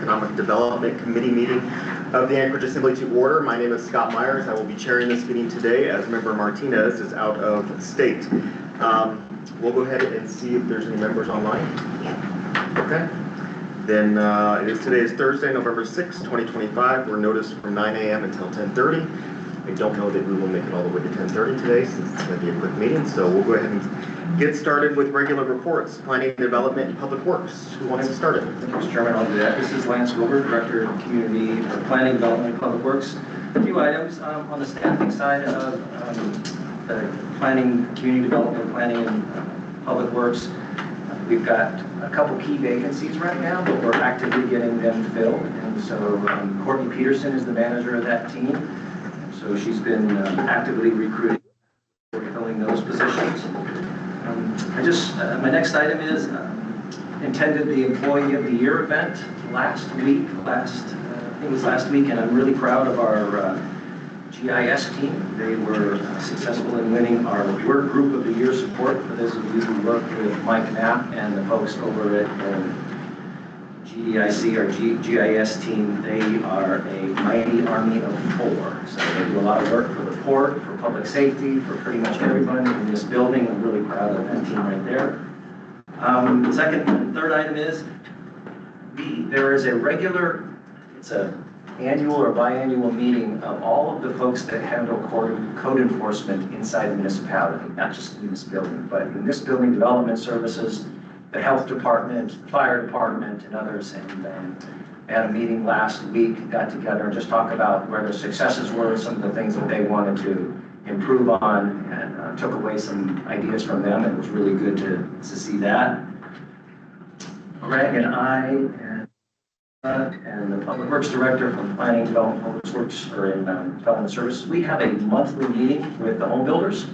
Economic Development Committee meeting of the Anchorage Assembly to order. My name is Scott Myers. I will be chairing this meeting today as Member Martinez is out of state. We'll go ahead and see if there's any members online. Okay. Then today is Thursday, November 6, 2025. We're noticed from 9 a.m. until 10:30. I don't know that we will make it all the way to 10:30 today since it's going to be a quick meeting. So we'll go ahead and get started with regular reports. Planning, Development, and Public Works. Who wants to start it? Thank you, Mr. Chairman. I'll do that. This is Lance Wilbur, Director of Community Planning, Development, and Public Works. A few items on the staffing side of the planning, community development, planning, and public works. We've got a couple key vacancies right now, but we're actively getting them filled. And so Courtney Peterson is the manager of that team. So she's been actively recruiting for filling those positions. My next item is attended the Employee of the Year event last week, and I'm really proud of our GIS team. They were successful in winning our Work Group of the Year support. For those of you who work with Mike Knapp and the folks over at GDIC, our GIS team, they are a mighty army of four. So they do a lot of work for the port, for public safety, for pretty much everyone in this building. I'm really proud of that team right there. The second and third item is there is a regular, it's an annual or biannual meeting of all of the folks that handle code enforcement inside the municipality, not just in this building, but in this building, development services, the health department, the fire department, and others. And had a meeting last week, got together and just talked about where their successes were, some of the things that they wanted to improve on, and took away some ideas from them. It was really good to see that. Greg and I and the Public Works Director from Planning, Development, Public Works are in Development Services. We have a monthly meeting with the home builders.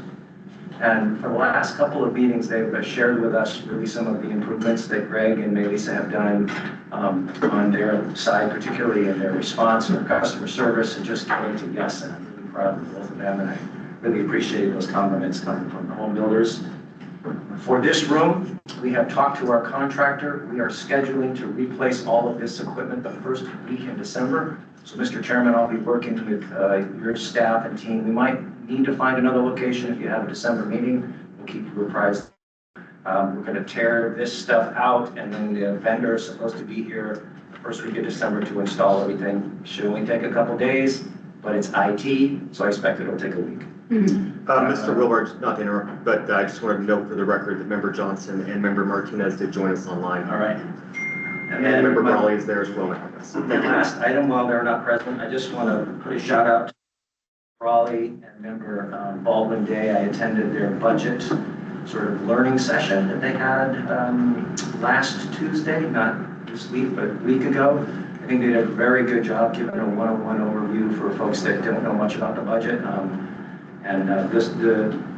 And for the last couple of meetings, they've shared with us really some of the improvements that Greg and Melissa have done on their side, particularly in their response and their customer service, and just getting to yes. And I'm really proud of both of them, and I really appreciate those compliments coming from the home builders. For this room, we have talked to our contractor. We are scheduling to replace all of this equipment the first week in December. So, Mr. Chairman, I'll be working with your staff and team. We might need to find another location if you have a December meeting. We'll keep you apprised. We're going to tear this stuff out, and then the vendor is supposed to be here the first week of December to install everything. It should only take a couple days, but it's IT, so I expect it'll take a week. Mr. Wilbur, not to interrupt, but I just wanted to note for the record that Member Johnson and Member Martinez did join us online. All right. And then Member Brawley is there as well. The last item, while they're not present, I just want to put a shout out to Brawley and Member Baldwin Day. I attended their budget sort of learning session that they had last Tuesday, not this week, but a week ago. I think they did a very good job giving a one-on-one overview for folks that don't know much about the budget.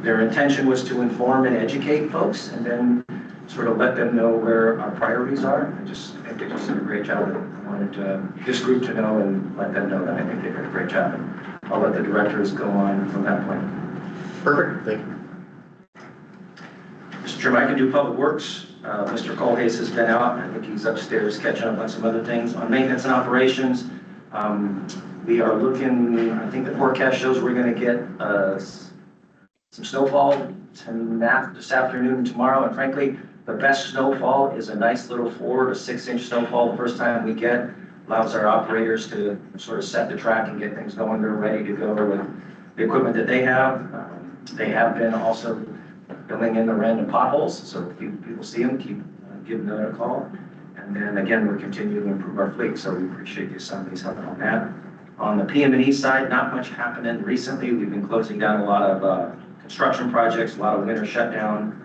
Their intention was to inform and educate folks, and then sort of let them know where our priorities are. I think they just did a great job. I wanted this group to know and let them know that I think they did a great job. And I'll let the directors go on from that point. Perfect, thank you. Mr. Chairman, I can do Public Works. Mr. Colhase has been out. I think he's upstairs catching up on some other things. On maintenance and operations, we are looking, I think the forecast shows we're going to get some snowfall this afternoon and tomorrow. And frankly, the best snowfall is a nice little 4 to 6 inch snowfall the first time we get. Allows our operators to sort of set the track and get things going. They're ready to go with the equipment that they have. They have been also filling in the random potholes. So if people see them, keep giving them a call. And then again, we're continuing to improve our fleet. So we appreciate the Assembly's help on that. On the PM&E side, not much happening recently. We've been closing down a lot of construction projects, a lot of winter shutdown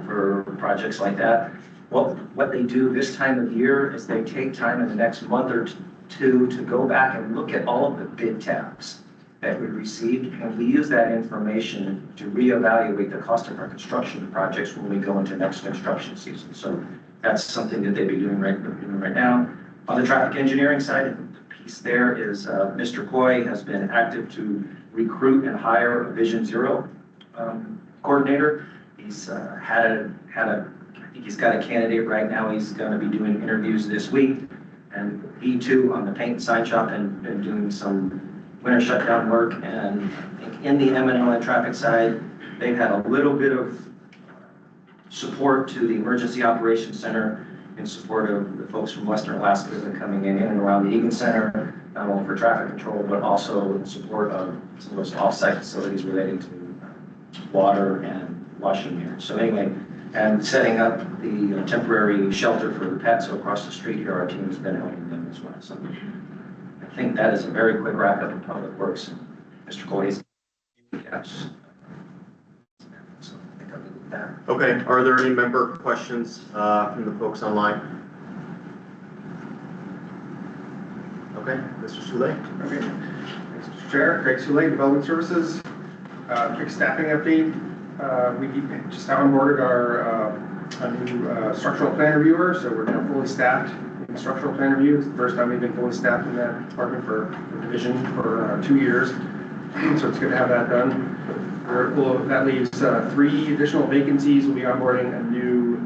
for projects like that. Well, what they do this time of year is they take time in the next month or two to go back and look at all of the bid tabs that we received, and we use that information to reevaluate the cost of our construction projects when we go into next construction season. So that's something that they'll be doing right now. On the traffic engineering side, the piece there is Mr. Coy has been active to recruit and hire a Vision Zero coordinator. He's I think he's got a candidate right now. He's going to be doing interviews this week, and B2 on the paint side shop and been doing some winter shutdown work. And I think in the M&O and traffic side, they've had a little bit of support to the Emergency Operations Center in support of the folks from Western Alaska that are coming in and around the Egan Center, not only for traffic control, but also in support of some of those off-site facilities relating to water and washing here. So anyway, and setting up the temporary shelter for the pets. So across the street here, our team has been helping them as well. So I think that is a very quick wrap-up in Public Works. Mr. Cody's yes. So I think I'll leave it with that. Okay, are there any member questions from the folks online? Okay, Mr. Soule. Okay. Thanks, Mr. Chair. Greg Soule, Development Services. Quick staffing update. We just onboarded a new structural plan reviewer, so we're now fully staffed in structural plan review. It's the first time we've been fully staffed in that department for the division for 2 years, so it's good to have that done. That leaves 3 additional vacancies. We'll be onboarding a new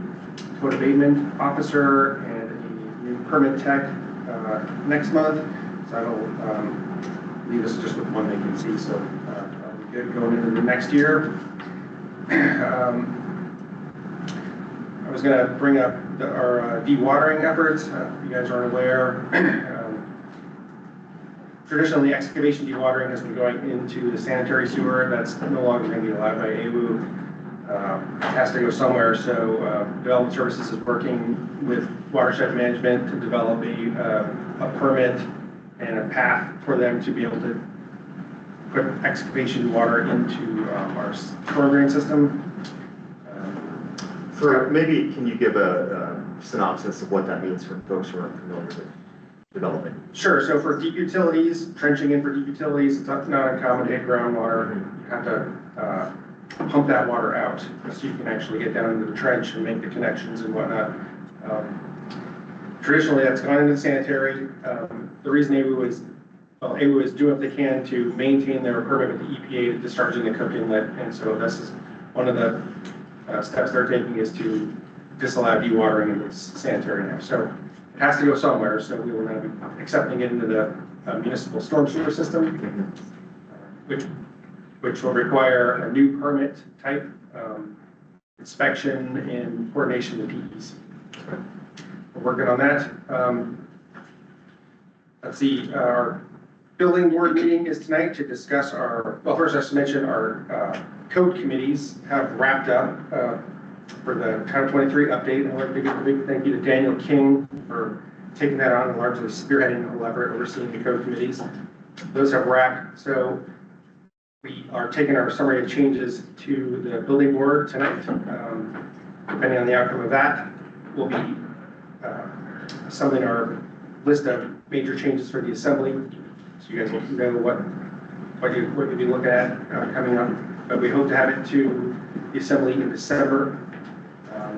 code abatement officer and a new permit tech next month, so that'll leave us just with 1 vacancy, so that'll be good going into the next year. I was going to bring up our dewatering efforts. You guys aren't aware. Traditionally, excavation dewatering has been going into the sanitary sewer. That's no longer going to be allowed by AWU. It has to go somewhere. So Development Services is working with watershed management to develop a permit and a path for them to be able to put excavation water into our storm drain system. Maybe can you give a synopsis of what that means for folks who aren't familiar with development? Sure. So for deep utilities, trenching in for deep utilities, it's not uncommon to hit groundwater. You have to pump that water out so you can actually get down into the trench and make the connections and whatnot. Traditionally, that's gone into the sanitary. The reason AWU is doing what they can to maintain their permit with the EPA to discharging the Cook Inlet, and so this is one of the steps they're taking is to disallow dewatering in the sanitary now. So it has to go somewhere, so we will now be accepting it into the municipal storm sewer system, which will require a new permit type inspection in coordination with PEC. We're working on that. Let's see, our building board meeting is tonight to discuss first I should mention our code committees have wrapped up for the Title 23 update. I'd like to give a big thank you to Daniel King for taking that on and largely spearheading the whole effort, overseeing the code committees. Those have wrapped. So we are taking our summary of changes to the building board tonight. Depending on the outcome of that, we'll be assembling our list of major changes for the assembly. So you guys will know what you'll be looking at coming up. But we hope to have it to the assembly in December,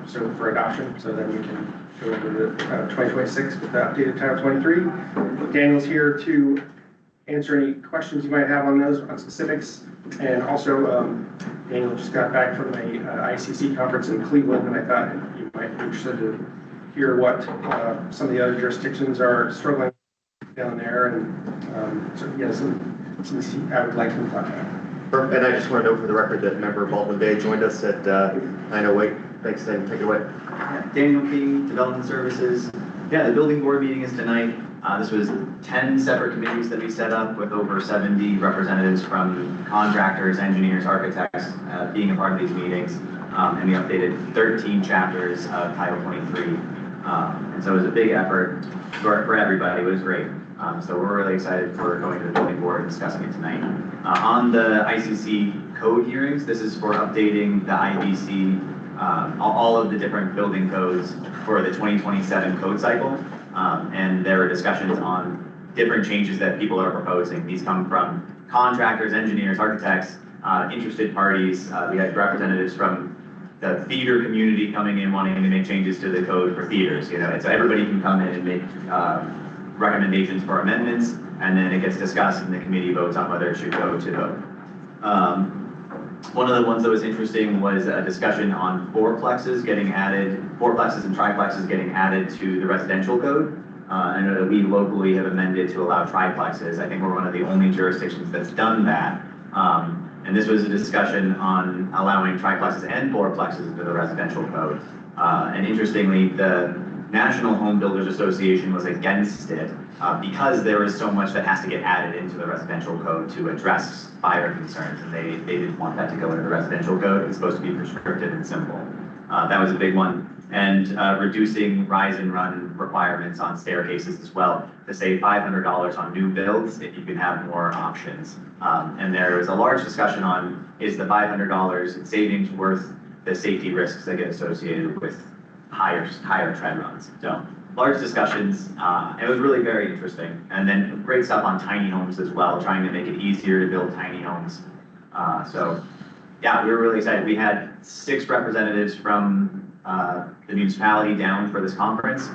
so for adoption, so then we can go into the 2026 with the updated Title 23. Daniel's here to answer any questions you might have on those, on specifics. And also, Daniel just got back from the ICC conference in Cleveland, and I thought you might be interested to hear what some of the other jurisdictions are struggling down there. And so he has some I would like to talk about. And I just want to note for the record that member Baldwin Bay joined us at 9:08. Thanks, Dan. Take it away. Yeah, Daniel King, Development Services. Yeah, the building board meeting is tonight. This was 10 separate committees that we set up with over 70 representatives from contractors, engineers, architects being a part of these meetings. And we updated 13 chapters of Title 23. And so it was a big effort for everybody. It was great. So we're really excited for going to the building board and discussing it tonight. On the ICC code hearings, this is for updating the IBC, all of the different building codes for the 2027 code cycle. And there are discussions on different changes that people are proposing. These come from contractors, engineers, architects, interested parties. We had representatives from the theater community coming in wanting to make changes to the code for theaters. And so everybody can come in and make recommendations for amendments, and then it gets discussed and the committee votes on whether it should go to vote. One of the ones that was interesting was a discussion on fourplexes and triplexes getting added to the residential code. I know that we locally have amended to allow triplexes. I think we're one of the only jurisdictions that's done that. And this was a discussion on allowing triplexes and fourplexes into the residential code. And interestingly, the National Home Builders Association was against it because there is so much that has to get added into the residential code to address fire concerns, and they didn't want that to go into the residential code. It's supposed to be prescriptive and simple. That was a big one. And reducing rise and run requirements on staircases as well, to save $500 on new builds if you can have more options. And there was a large discussion on, is the $500 savings worth the safety risks that get associated with higher tread runs? So large discussions. It was really very interesting. And then great stuff on tiny homes as well, trying to make it easier to build tiny homes. So yeah, we were really excited. We had 6 representatives from the municipality down for this conference.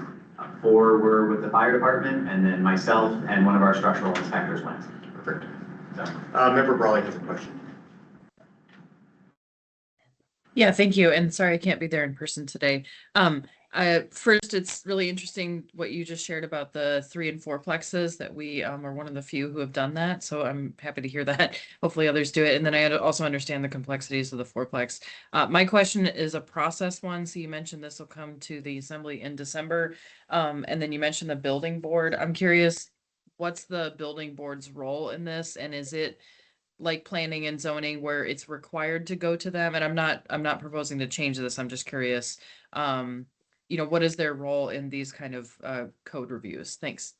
4 were with the fire department, and then myself and one of our structural inspectors went. Perfect. So. Member Brawley has a question. Yeah, thank you. And sorry, I can't be there in person today. First, it's really interesting what you just shared about the 3 and 4 plexes that we are one of the few who have done that. So I'm happy to hear that. Hopefully others do it. And then I also understand the complexities of the 4plex. My question is a process one. So you mentioned this will come to the assembly in December. And then you mentioned the building board. I'm curious, what's the building board's role in this? And is it like planning and zoning where it's required to go to them? And I'm not proposing to change this. I'm just curious. What is their role in these kind of code reviews? Thanks.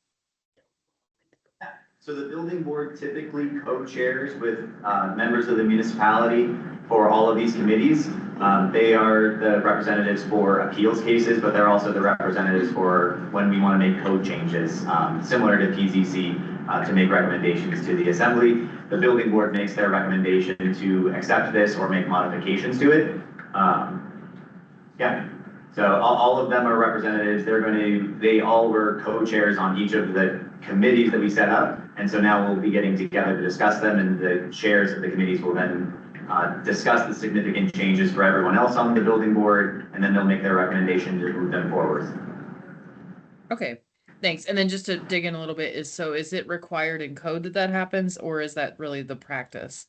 So the building board typically co-chairs with members of the municipality for all of these committees. They are the representatives for appeals cases, but they're also the representatives for when we want to make code changes, similar to PZC, to make recommendations to the assembly. The building board makes their recommendation to accept this or make modifications to it. Yeah. So all of them are representatives. They all were co-chairs on each of the committees that we set up. And so now we'll be getting together to discuss them, and the chairs of the committees will then discuss the significant changes for everyone else on the building board, and then they'll make their recommendation to move them forward. Okay, thanks. And then just to dig in a little bit, is it required in code that happens, or is that really the practice?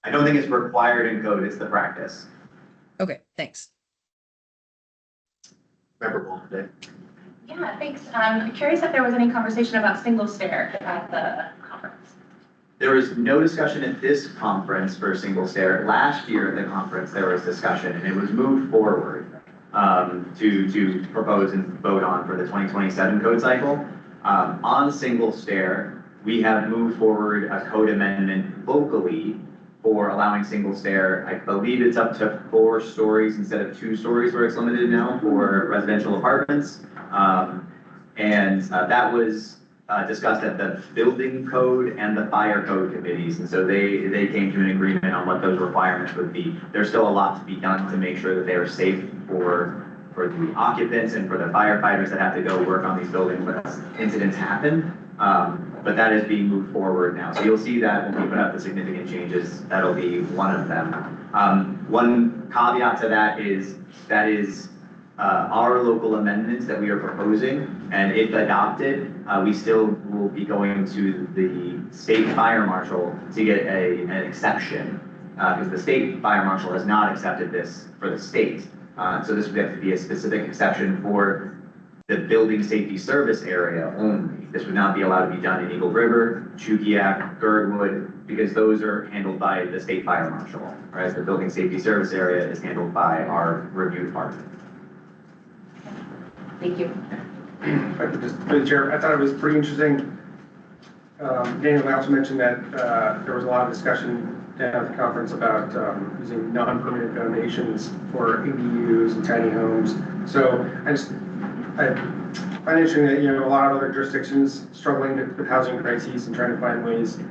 I don't think it's required in code, it's the practice. Okay, thanks. Member Ball today. Yeah, thanks. I'm curious if there was any conversation about single stair at the conference. There was no discussion at this conference for single stair. Last year at the conference, there was discussion, and it was moved forward to propose and vote on for the 2027 code cycle. On single stair, we have moved forward a code amendment locally for allowing single stair. I believe it's up to 4 stories instead of 2 stories where it's limited now for residential apartments. That was discussed at the building code and the fire code committees. And so they came to an agreement on what those requirements would be. There's still a lot to be done to make sure that they are safe for the occupants and for the firefighters that have to go work on these buildings when incidents happen. But that is being moved forward now. So you'll see that when we put out the significant changes, that'll be one of them. One caveat to that is our local amendments that we are proposing, and if adopted, we still will be going to the state fire marshal to get an exception, because the state fire marshal has not accepted this for the state. So this would have to be a specific exception for the building safety service area only. This would not be allowed to be done in Eagle River, Chukiak, Girdwood, because those are handled by the state fire marshal, whereas the building safety service area is handled by our review department. Thank you. If I could just, through the chair, I thought it was pretty interesting. Daniel also mentioned that there was a lot of discussion down at the conference about using non-permanent donations for ADUs and tiny homes. So I find it interesting that, a lot of other jurisdictions struggling with housing crises and trying to find ways, to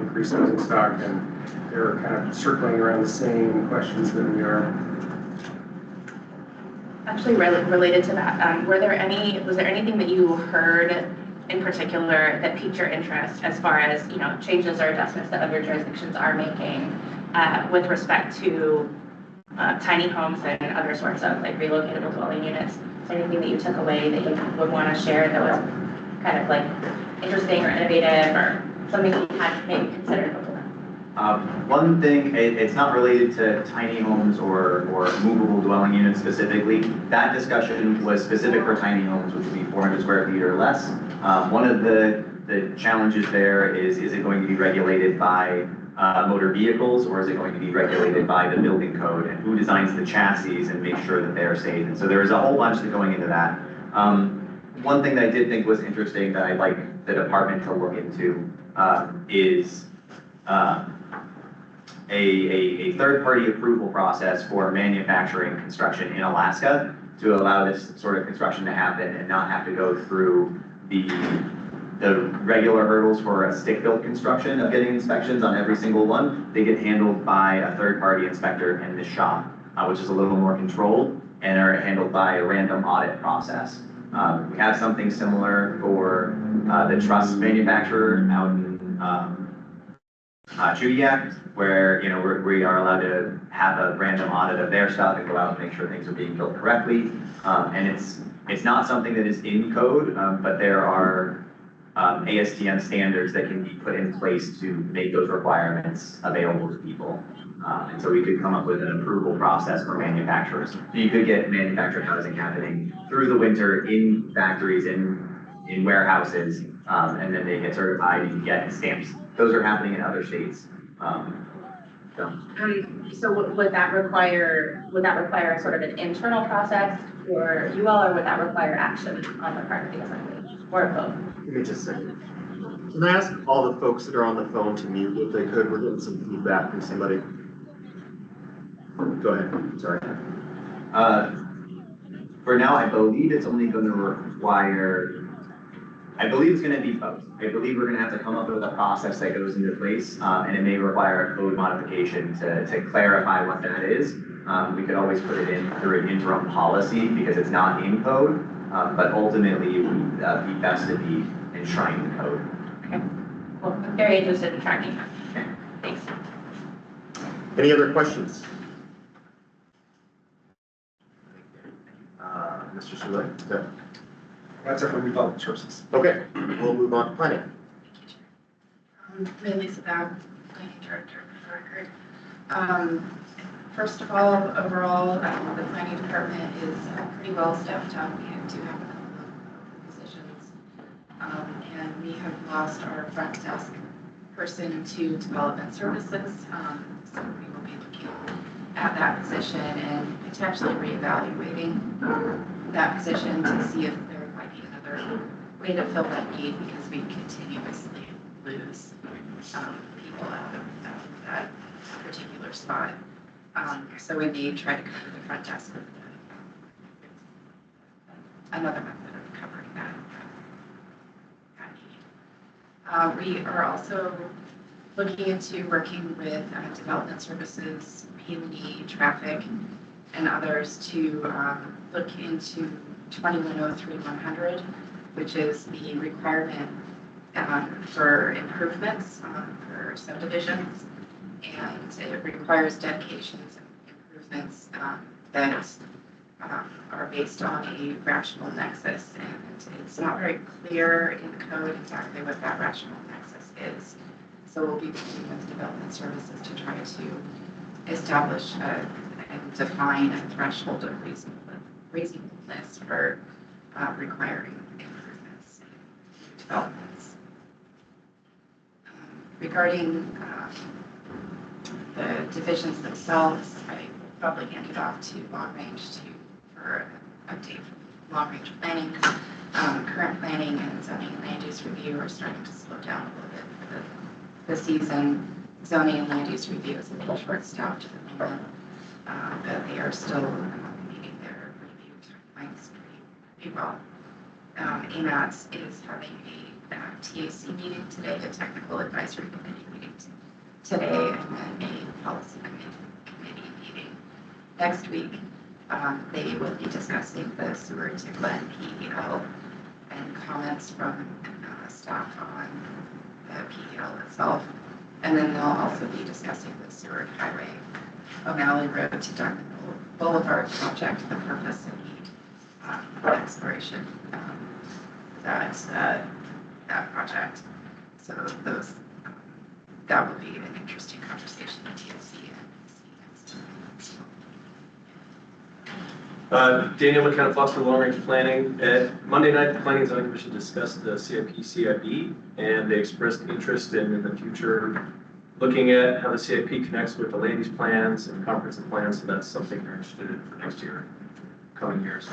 increase housing stock, and they're kind of circling around the same questions that we are. Actually, related to that, was there anything that you heard in particular that piqued your interest as far as, changes or adjustments that other jurisdictions are making with respect to tiny homes and other sorts of relocatable dwelling units, anything that you took away that you would want to share that was kind of like interesting or innovative or something that you had maybe considered before? One thing, it's not related to tiny homes or movable dwelling units specifically. That discussion was specific for tiny homes, which would be 400 square feet or less. One of the challenges there is it going to be regulated by motor vehicles, or is it going to be regulated by the building code, and who designs the chassis and make sure that they are safe? And so there is a whole bunch going into that. One thing that I did think was interesting that I'd like the department to look into is a third-party approval process for manufacturing construction in Alaska to allow this sort of construction to happen and not have to go through the regular hurdles for a stick-built construction of getting inspections on every single one. They get handled by a third-party inspector in the shop, which is a little more controlled, and are handled by a random audit process. We have something similar for the truss manufacturer out in Chudiak, where we are allowed to have a random audit of their stuff and go out and make sure things are being built correctly. And it's not something that is in code, but there are ASTM standards that can be put in place to make those requirements available to people. And so we could come up with an approval process for manufacturers. So you could get manufactured housing happening through the winter in factories, in warehouses, and then they get certified and get stamps. Those are happening in other states. So would that require a sort of an internal process for you all, or would that require action on the part of the assembly, or both? Give me just a second. Can I ask all the folks that are on the phone to mute if they could? We're getting some feedback from somebody. Go ahead, sorry. For now, I believe it's only going to require, I believe it's going to be both. I believe we're going to have to come up with a process that goes into place, and it may require a code modification to clarify what that is. We could always put it in through an interim policy because it's not in code, but ultimately it would be best to be enshrined in code. Okay. Well, I'm very interested in tracking that. Okay. Thanks. Any other questions? Mr. Soule? Yeah. That's it for development services. Okay, we'll move on to planning. Lisa Babb, planning director for the record. First of all, overall, the planning department is pretty well staffed up. We do have a couple of open positions. And we have lost our front desk person to development services. So we will be looking at that position and potentially reevaluating that position to see if there might be another way to fill that need, because we continuously lose people out of that particular spot. So we may try to cover the front desk with another method of covering that need. We are also looking into working with development services, P&D, traffic, and others to look into 2103-100, which is the requirement for improvements for subdivisions, and it requires dedications and improvements that are based on a rational nexus, and it's not very clear in code exactly what that rational nexus is. So we'll be working with development services to try to establish and define a threshold of reasonableness for requiring improvements in developments. Regarding the divisions themselves, I will probably hand it off to long range for an update from long range planning. Current planning and zoning and land use review are starting to slow down a little bit for the season. Zoning and land use review is a little short staffed at the moment, but they are still meeting their review timelines pretty well. AMATS is having a TAC meeting today, a technical advisory committee meeting today, and then a policy committee meeting next week. They will be discussing the sewer to Glen PEL and comments from staff on the PEL itself. And then they'll also be discussing the Seward Highway, O'Malley Road to Diamond Boulevard project, the purpose and need exploration, that project. So those, that will be an interesting conversation with TLC and Daniel McKenna, Foster Long Range Planning. Monday night, the Planning and Zoning Commission discussed the CIP, and they expressed interest in the future looking at how the CIP connects with the land use plans and comprehensive plans. So that's something they're interested in for next year, coming years.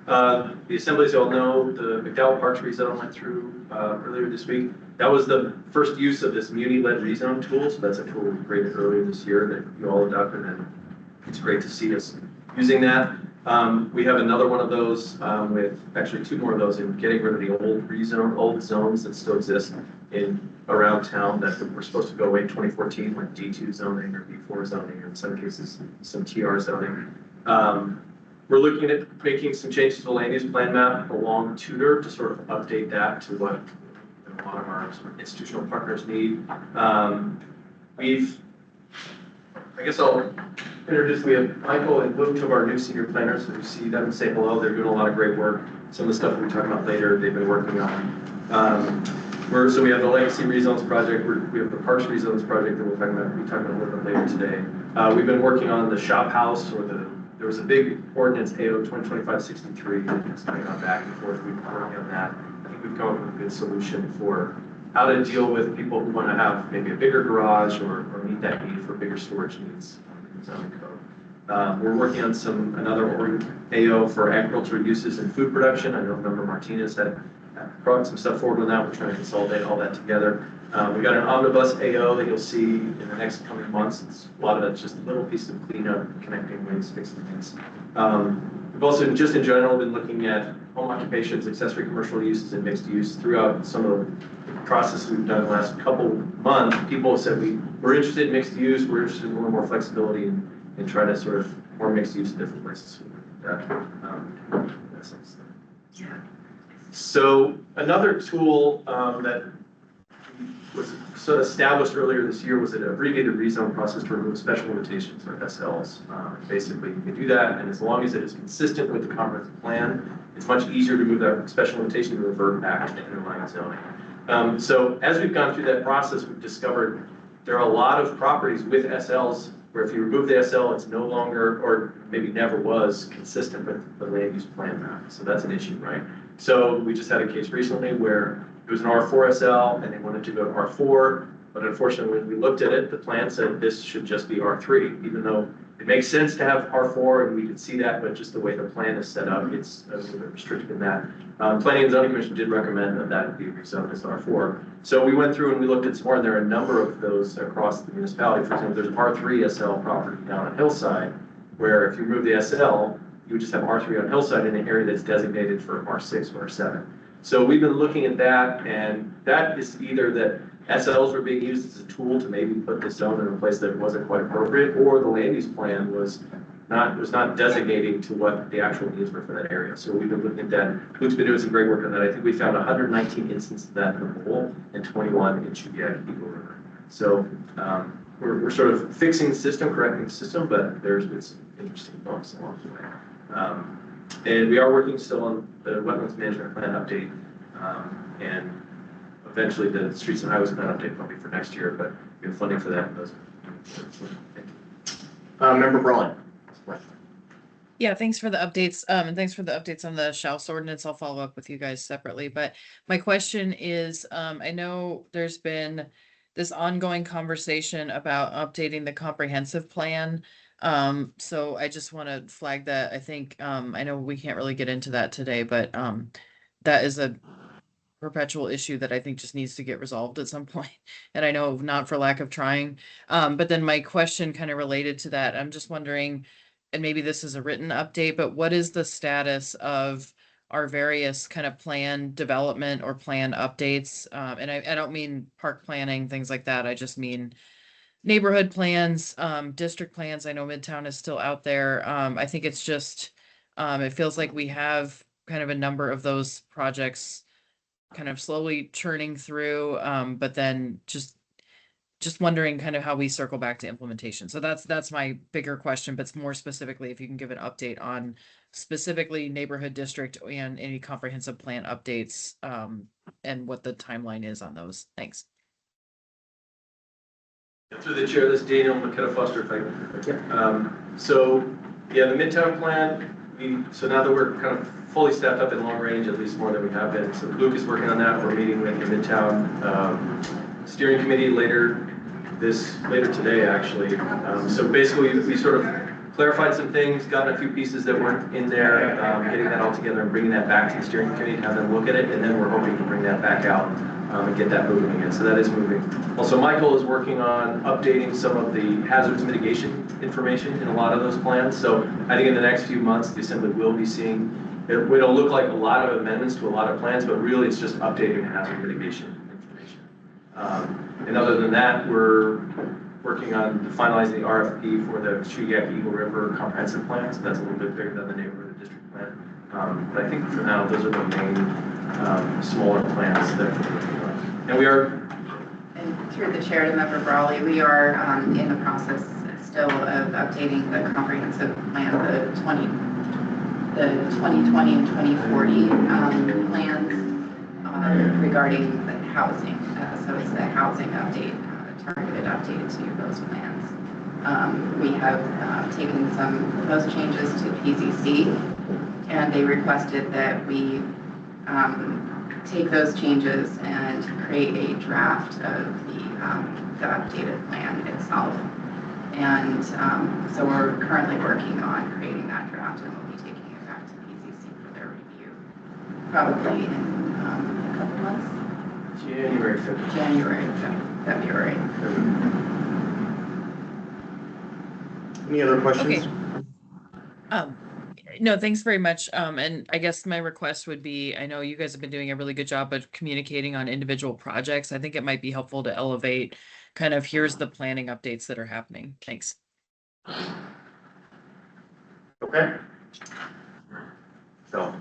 The Assembly, as you all know, the McDowell Parks rezone went through earlier this week. That was the first use of this muni-led rezone tool. So that's a tool we created earlier this year that you all adopted, and it's great to see us using that. We have another one of those with actually two more of those in getting rid of the old zones that still exist around town that were supposed to go away in 2014, like D2 zoning or B4 zoning, or in some cases, some TR zoning. We're looking at making some changes to the land use plan map along Tudor to sort of update that to what a lot of our sort of institutional partners need. I guess I'll introduce, we have Michael and Luke, two of our new senior planners. So you see them, say hello. They're doing a lot of great work. Some of the stuff we'll be talking about later, they've been working on. So we have the Legacy Rezones project. We have the Parks Rezones project that we'll be talking about a little bit later today. We've been working on the shop house, or there was a big ordinance AO 2025-63 that's kind of gone back and forth. We've been working on that. I think we've come up with a good solution for how to deal with people who want to have maybe a bigger garage or meet that need for bigger storage needs in the zoning code. We're working on another AO for agricultural uses and food production. I know Member Martinez had brought some stuff forward on that. We're trying to consolidate all that together. We got an omnibus AO that you'll see in the next coming months. A lot of it's just little pieces of cleanup, connecting links, fixing things. We've also, just in general, been looking at home occupations, accessory commercial uses, and mixed use throughout some of the processes we've done the last couple months. People have said we're interested in mixed use, we're interested in a little more flexibility and try to sort of more mixed use in different places. So another tool that was sort of established earlier this year was an abbreviated rezone process to remove special limitations, or SLs. Basically, you can do that, and as long as it is consistent with the comprehensive plan, it's much easier to move that special limitation and revert back to the underlying zoning. So as we've gone through that process, we've discovered there are a lot of properties with SLs where if you remove the SL, it's no longer, or maybe never was, consistent with the land use plan map. So that's an issue, right? So we just had a case recently where it was an R4 SL and they wanted to go to R4, but unfortunately when we looked at it, the plan said this should just be R3, even though it makes sense to have R4 and we could see that, but just the way the plan is set up, it's a little bit restricted in that. Planning and Zoning Commission did recommend that that be rezoned as R4. So we went through and we looked at some more, and there are a number of those across the municipality. For example, there's R3 SL property down on Hillside, where if you remove the SL, you would just have R3 on Hillside in an area that's designated for R6 or R7. So we've been looking at that, and that is either that SLs were being used as a tool to maybe put the zone in a place that wasn't quite appropriate, or the land use plan was not designating to what the actual needs were for that area. So we've been looking at that. Luke's been doing some great work on that. I think we found 119 instances of that in the bowl and 21 in Chubiak Eagle River. So we're sort of fixing the system, correcting the system, but there's been some interesting bumps along the way. And we are working still on the wetlands management plan update, and eventually the streets and highways plan update probably for next year, but we have funding for that. Member Brawley. Yeah, thanks for the updates. And thanks for the updates on the Schaus ordinance. I'll follow up with you guys separately. But my question is, I know there's been this ongoing conversation about updating the comprehensive plan. So I just want to flag that. I think, I know we can't really get into that today, but that is a perpetual issue that I think just needs to get resolved at some point. And I know not for lack of trying. But then my question kind of related to that, I'm just wondering, and maybe this is a written update, but what is the status of our various kind of plan development or plan updates? And I don't mean park planning, things like that. I just mean neighborhood plans, district plans. I know Midtown is still out there. I think it's just, it feels like we have kind of a number of those projects kind of slowly churning through, but then just wondering kind of how we circle back to implementation. So that's my bigger question, but more specifically, if you can give an update on specifically neighborhood district and any comprehensive plan updates, and what the timeline is on those. Thanks. Through the chair, this is Daniel McKenna Foster. So, yeah, the Midtown plan, so now that we're kind of fully staffed up in long range, at least more than we have been. So Luke is working on that. We're meeting with the Midtown steering committee later today, actually. So basically, we sort of clarified some things, gotten a few pieces that weren't in there, getting that all together and bringing that back to the steering committee, have them look at it, and then we're hoping to bring that back out and get that moving again. So that is moving. Also, Michael is working on updating some of the hazards mitigation information in a lot of those plans. So I think in the next few months, the Assembly will be seeing, it'll look like a lot of amendments to a lot of plans, but really it's just updating the hazard mitigation information. And other than that, we're working on finalizing the RFP for the Shuyak Eagle River comprehensive plan. So that's a little bit bigger than the neighborhood district plan. But I think for now, those are the main smaller plans that we're working on. And we are. And through the chair to Member Brawley, we are in the process still of updating the comprehensive plan, the 2020 and 2040 plans regarding the housing. So it's the housing update, targeted update to those plans. We have taken some proposed changes to PZC, and they requested that we take those changes and create a draft of the updated plan itself. And so we're currently working on creating that draft, and we'll be taking it back to PZC for their review, probably in a couple months. January, February. Any other questions? Okay. No, thanks very much. And I guess my request would be, I know you guys have been doing a really good job of communicating on individual projects. I think it might be helpful to elevate kind of, here's the planning updates that are happening. Thanks. Okay. So,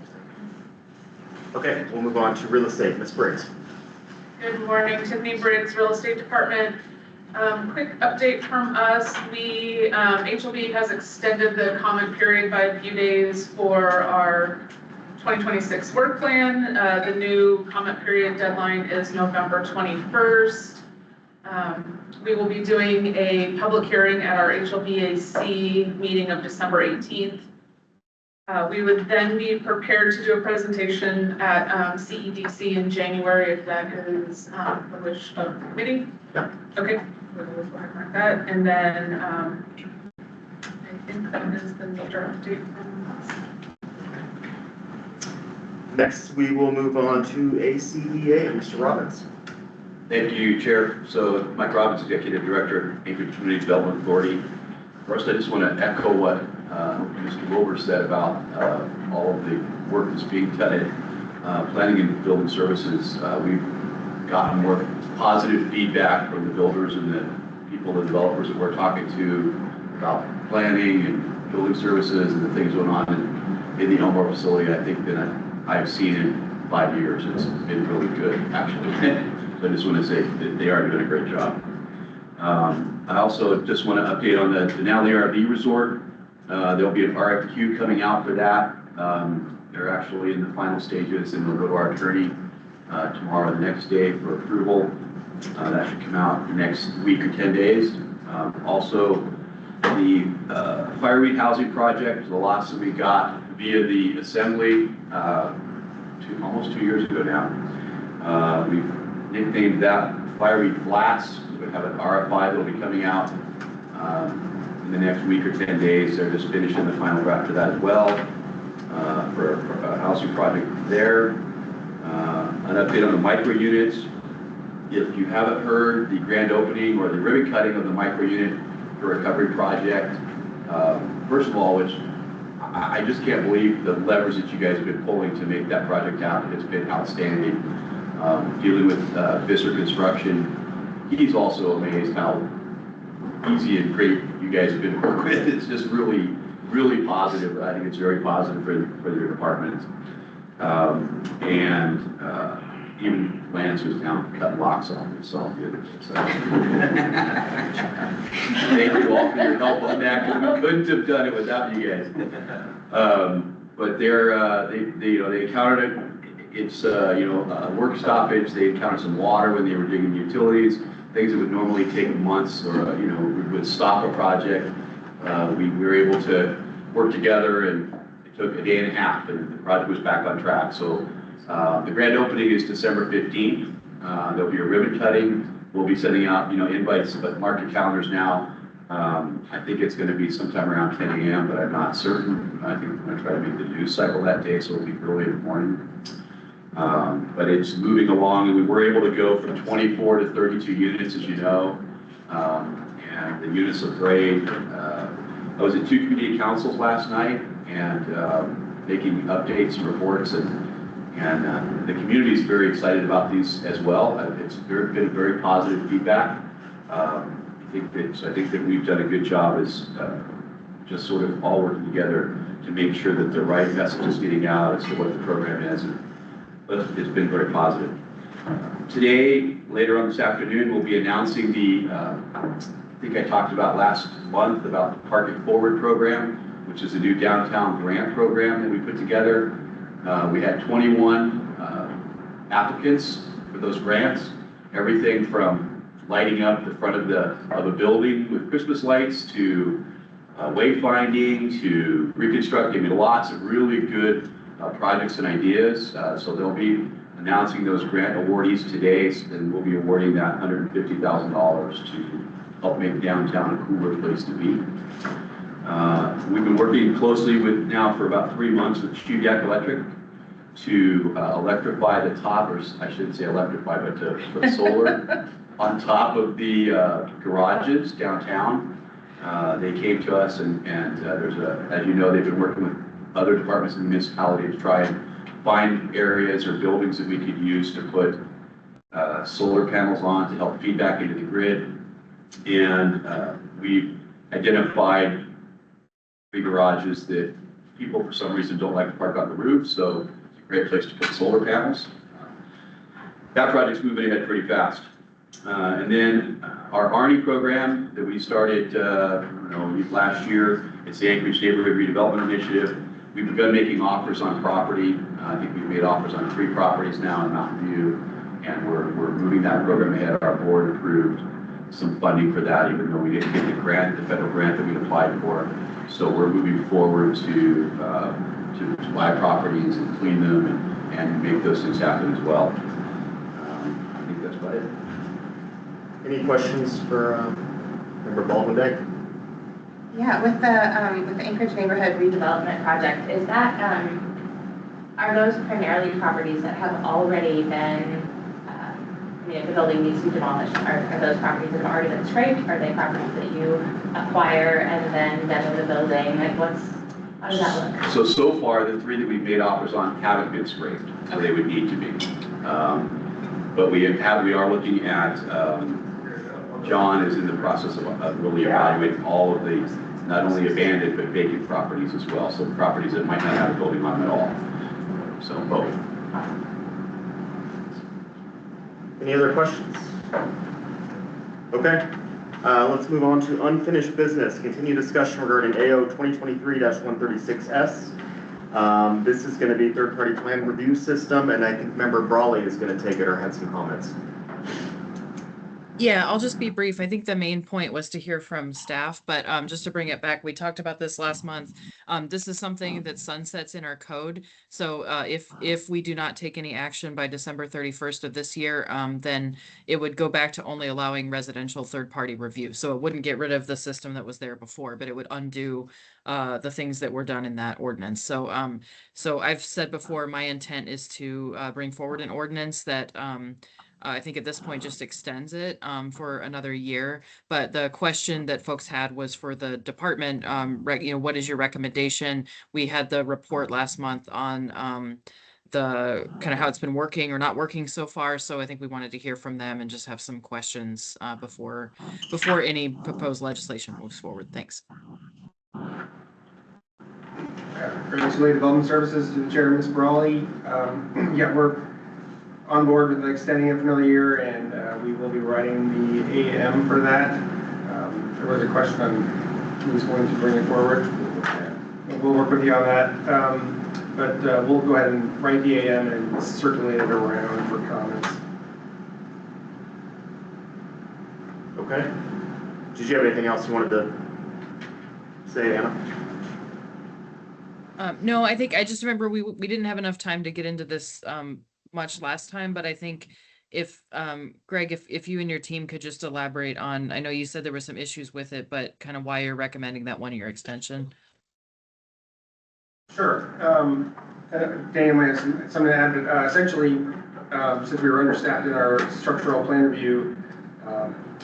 okay, we'll move on to real estate. Ms. Briggs. Good morning, Tiffany Briggs, Real Estate Department. Quick update from us. HLB has extended the comment period by a few days for our 2026 work plan. The new comment period deadline is November 21st. We will be doing a public hearing at our HLBAC meeting of December 18th. We would then be prepared to do a presentation at CEDC in January if that is the wish of the committee. Yeah. Okay, we'll go ahead like that. And then I think that is the major update from us. Next, we will move on to ACEA. Mr. Robbins. Thank you, Chair. So Mike Robbins, Executive Director, Anchorage Community Development Authority. First, I just want to echo what Mr. Wilbur said about all of the work that's being done at planning and building services. We've gotten more positive feedback from the builders and the people, the developers that we're talking to about planning and building services and the things going on in the Elmore facility. I think that I've seen in 5 years. It's been really good, actually. So I just want to say that they are doing a great job. I also just want to update on the Denali RV Resort. There'll be an RFQ coming out for that. They're actually in the final stages, and we'll go to our attorney tomorrow or the next day for approval. That should come out the next week or 10 days. Also, the Fireweed Housing Project, the lots that we got via the Assembly almost 2 years ago now. We've nicknamed that Fireweed Flats. We have an RFI that will be coming out in the next week or 10 days. They're just finishing the final draft of that as well for a housing project there. An update on the micro units. If you haven't heard the grand opening or the ribbon cutting of the micro unit recovery project, first of all, which I just can't believe the levers that you guys have been pulling to make that project happen. It's been outstanding. Dealing with Visser Construction, he's also amazed how easy and great you guys have been to work with. It's just really, really positive. I think it's very positive for their department. Even Lance was down cutting locks off. It's all good. So. Thank you all for your help on that, because we couldn't have done it without you guys. but they encountered it. It's, a work stoppage. They encountered some water when they were digging utilities, things that would normally take months or, would stop a project. We were able to work together, and it took a day and a half, and the project was back on track. So the grand opening is December 15th. There'll be a ribbon cutting. We'll be sending out, invites, but mark your calendars now. I think it's going to be sometime around 10 a.m., but I'm not certain. I think we're going to try to make the news cycle that day, so it'll be early in the morning. But it's moving along, and we were able to go from 24 to 32 units, as you know, and the units look great. I was at 2 community councils last night and making updates and reports, and the community is very excited about these as well. It's been very positive feedback. I think that we've done a good job as just sort of all working together to make sure that the right message is getting out as to what the program is. But it's been very positive. Today, later on this afternoon, we'll be announcing I think I talked about last month about the Park It Forward program, which is a new downtown grant program that we put together. We had 21 applicants for those grants, everything from lighting up the front of a building with Christmas lights to wayfinding to reconstructing. Lots of really good projects and ideas. So they'll be announcing those grant awardees today, and we'll be awarding that $150,000 to help make downtown a cooler place to be. We've been working closely now for about 3 months with Kudak Electric to electrify the top, or I shouldn't say electrify, but to put solar on top of the garages downtown. They came to us, and there's as you know, they've been working with other departments in the municipality to try and find areas or buildings that we could use to put solar panels on to help feed back into the grid. And we identified the garages that people for some reason don't like to park on the roof, so it's a great place to put solar panels. That project's moving ahead pretty fast. And then our ARNI program that we started last year, it's the Anchorage Neighborhood Redevelopment Initiative. We've begun making offers on property. I think we've made offers on 3 properties now in Mountain View, and we're moving that program ahead. Our board approved some funding for that, even though we didn't get the federal grant that we applied for. So we're moving forward to buy properties and clean them and make those things happen as well. I think that's about it. Any questions for Member Baldwin-Day? Yeah, with the Anchorage Neighborhood Redevelopment Project, is that, are those primarily properties that have already been, if the building needs to be demolished, are those properties that have already been scraped? Are they properties that you acquire and then demo the building? Like how does that look? So far, the 3 that we've made offers on haven't been scraped, so they would need to be. But we are looking at, John is in the process of really evaluating all of the, not only abandoned, but vacant properties as well. So properties that might not have a building on them at all. So both. Any other questions? Okay, let's move on to unfinished business. Continue discussion regarding AO 2023-136S. This is going to be third-party plan review system, and I think Member Brawley is going to take it or had some comments. Yeah, I'll just be brief. I think the main point was to hear from staff, but just to bring it back, we talked about this last month. This is something that sunsets in our code. So if we do not take any action by December 31st of this year, then it would go back to only allowing residential third-party review. So it wouldn't get rid of the system that was there before, but it would undo the things that were done in that ordinance. So I've said before, my intent is to bring forward an ordinance that I think at this point just extends it for another year. But the question that folks had was for the department, what is your recommendation? We had the report last month on the kind of how it's been working or not working so far. So I think we wanted to hear from them and just have some questions before any proposed legislation moves forward. Thanks. Previously, Development Services to the Chair, Ms. Brawley. Yeah, we're on board with extending it for another year, and we will be writing the AM for that. There was a question on who's going to bring it forward. We'll work with you on that. But we'll go ahead and write the AM and circulate it around for comments. Okay. Did you have anything else you wanted to say, Anna? No, I think I just remember we didn't have enough time to get into this much last time, but I think if Greg, if you and your team could just elaborate on, I know you said there were some issues with it, but kind of why you're recommending that 1-year extension. Sure. Daniel may have something to add, but essentially, since we were understaffed in our structural plan review,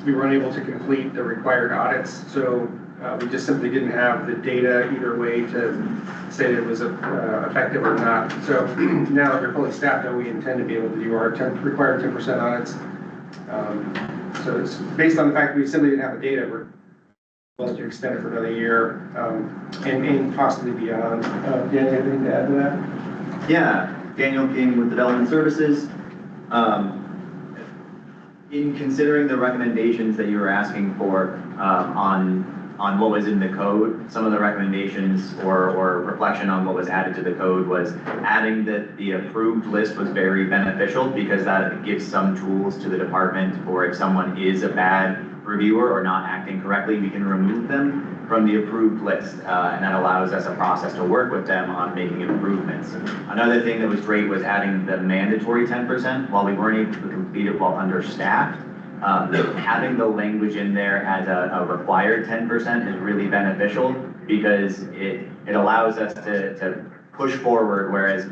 we were unable to complete the required audits. So we just simply didn't have the data either way to say that it was effective or not. So now that we're fully staffed, though, we intend to be able to do our required 10% audits. So it's based on the fact that we simply didn't have the data, we're able to extend it for another year and possibly beyond. Dan, anything to add to that? Yeah, Daniel King with Development Services. In considering the recommendations that you were asking for on what was in the code, some of the recommendations or reflection on what was added to the code was adding that the approved list was very beneficial because that gives some tools to the department for if someone is a bad reviewer or not acting correctly, we can remove them from the approved list, and that allows us a process to work with them on making improvements. Another thing that was great was adding the mandatory 10%. While we weren't able to complete it while understaffed, having the language in there as a required 10% is really beneficial because it allows us to push forward, whereas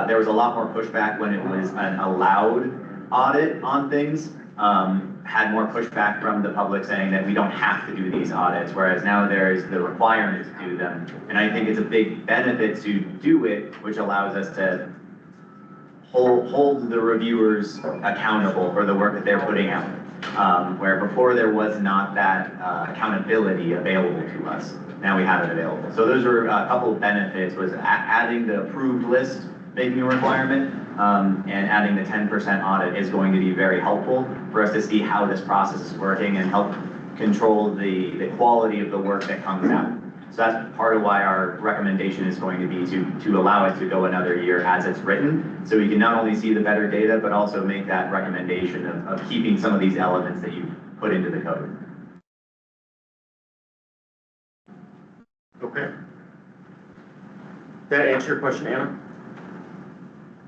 there was a lot more pushback when it was an allowed audit on things. Had more pushback from the public saying that we don't have to do these audits, whereas now there is the requirement to do them. And I think it's a big benefit to do it, which allows us to hold the reviewers accountable for the work that they're putting out. Where before there was not that accountability available to us. Now we have it available. So those were a couple of benefits, was adding the approved list, making a requirement, and adding the 10% audit is going to be very helpful for us to see how this process is working and help control the quality of the work that comes out. So that's part of why our recommendation is going to be to allow it to go another year as it's written, so we can not only see the better data, but also make that recommendation of keeping some of these elements that you put into the code. Okay. That answer your question, Anna?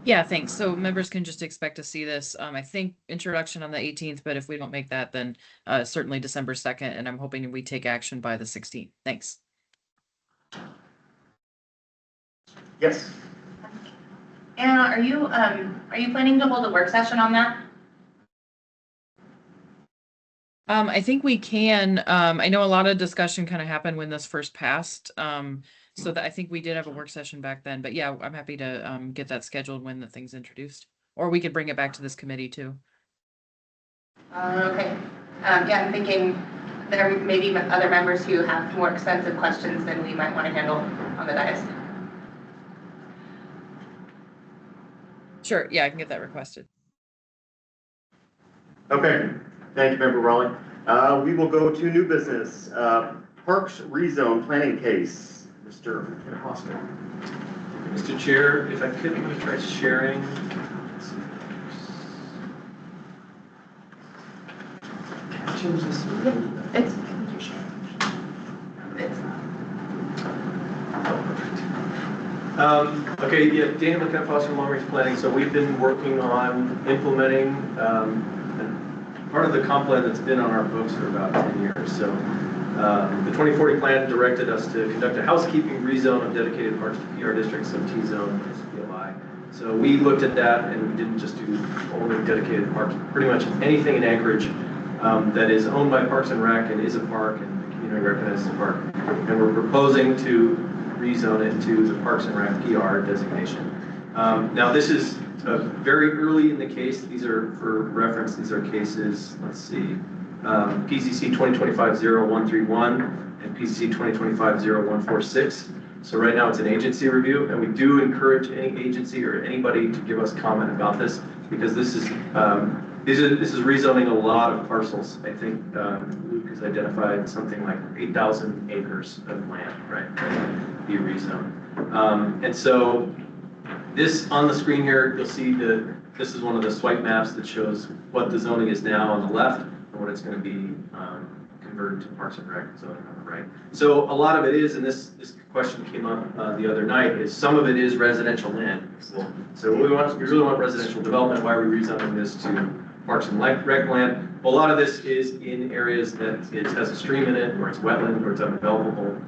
Yeah, thanks. So members can just expect to see this, I think introduction on the 18th, but if we don't make that, then certainly December 2nd, and I'm hoping we take action by the 16th. Thanks. Yes. Anna, are you planning to hold a work session on that? I think we can. I know a lot of discussion kind of happened when this first passed. So that I think we did have a work session back then, but yeah, I'm happy to get that scheduled when the thing's introduced, or we could bring it back to this committee too. Okay. Yeah, I'm thinking there may be other members who have more extensive questions than we might want to handle on the dais. Sure. Yeah, I can get that requested. Okay. Thank you, Member Raleigh. We will go to new business. Parks rezone planning case. Mr. Foster. Mr. Chair, if I could, I'm going to try sharing. Can I change this? It's Okay, yeah, Daniel McKenna Foster, Long Range Planning. So we've been working on implementing part of the comp plan that's been on our books for about 10 years. So the 2040 plan directed us to conduct a housekeeping rezone of dedicated parks to PR districts, so T-zone, SPLI. So we looked at that, and we didn't just do only dedicated parks, pretty much anything in Anchorage that is owned by Parks and Rec and is a park and the community recognizes a park. And we're proposing to rezone it to the Parks and Rec PR designation. Now this is very early in the case. These are, for reference, these are cases, let's see, PCC 2025-0131 and PCC 2025-0146. So right now it's an agency review, and we do encourage any agency or anybody to give us comment about this, because this is rezoning a lot of parcels. I think Luke has identified something like 8,000 acres of land, right, that be rezoned. And so This, on the screen here, you'll see this is one of the swipe maps that shows what the zoning is now on the left and what it's gonna be converted to Parks and Rec zoning on the right. So a lot of it is, and this question came up the other night, is some of it is residential land. So we really want residential development. Why are we rezoning this to Parks and Rec land? Well, a lot of this is in areas that it has a stream in it, or it's wetland, or it's undevelopable.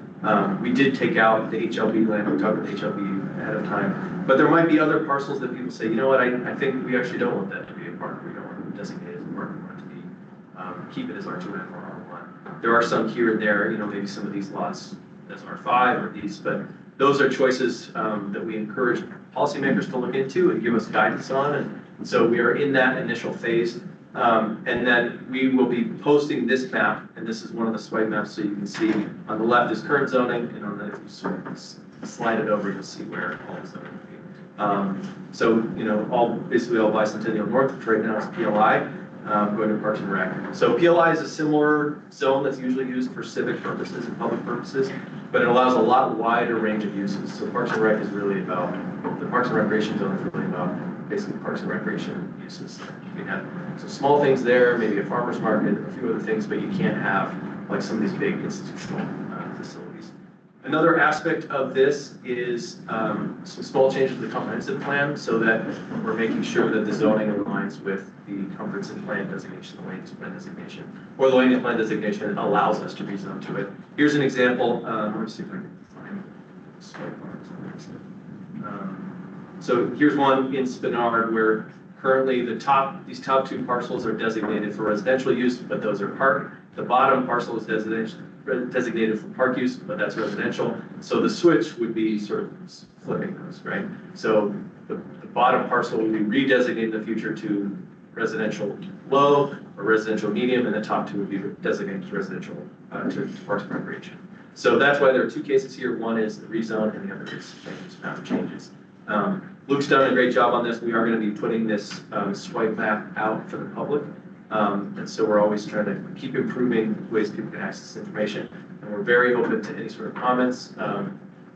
We did take out the HLB land. We talked about HLB ahead of time. But there might be other parcels that people say, you know what, I think we actually don't want that to be a park. We don't want it designated as a park. We want it to be, keep it as R2 or R1. There are some here and there, maybe some of these lots as R5 or these, but those are choices that we encourage policymakers to look into and give us guidance on. And so we are in that initial phase. And then we will be posting this map, and this is one of the swipe maps, so you can see on the left is current zoning, and on the, if you slide it over, you'll see where all the zoning will be. So, basically all Bicentennial North, which right now is PLI, going to Parks and Rec. So PLI is a similar zone that's usually used for civic purposes and public purposes, but it allows a lot wider range of uses. So Parks and Rec is really about, the Parks and Recreation zone is really about basically Parks and Recreation uses. You can have some small things there, maybe a farmer's market, a few other things, but you can't have like some of these big institutional facilities. Another aspect of this is some small changes to the comprehensive plan so that we're making sure that the zoning aligns with the comprehensive plan designation, the land use plan designation, or the land use plan designation allows us to rezone to it. Here's an example. Let me see if I can find so here's one in Spenard where currently these top two parcels are designated for residential use, but those are park. The bottom parcel is designated for park use, but that's residential. So the switch would be sort of flipping those, right? So the bottom parcel would be redesignated in the future to residential low or residential medium, and the top two would be designated to residential to Parks and Recreation. So that's why there are two cases here. One is the rezone, and the other is map changes. Luke's done a great job on this. We are going to be putting this swipe map out for the public. And so we're always trying to keep improving ways people can access information. And we're very open to any sort of comments,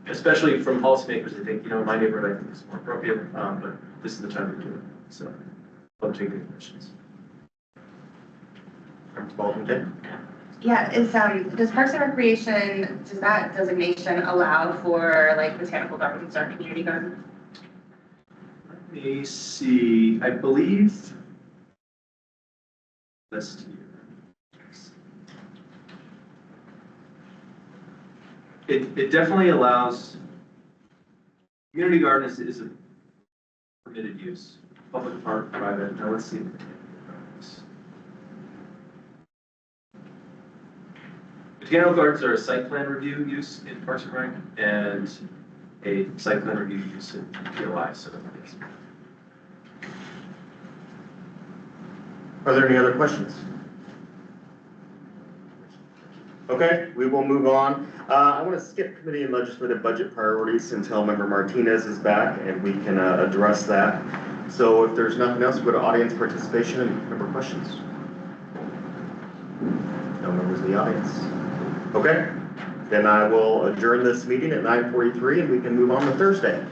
especially from policymakers. I think, my neighborhood, I think is more appropriate, but this is the time to do it. So I'll take any questions. Yeah, does Parks and Recreation, does that designation allow for like botanical gardens or community gardens? Let me see, I believe list here. It definitely allows, community garden is a permitted use, public park, private. Now let's see. Botanical gardens are a site plan review use in Parks and Rec and a site plan review use in PLI. So yes. Are there any other questions? Okay, we will move on. I want to skip committee and legislative budget priorities until Member Martinez is back and we can address that. So if there's nothing else, we'll go to audience participation and member questions. No members of the audience. Okay, then I will adjourn this meeting at 9:43 and we can move on to Thursday.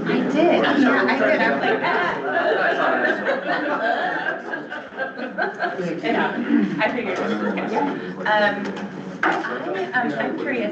I did. Yeah, I did. I was like, yeah, I figured. I'm curious.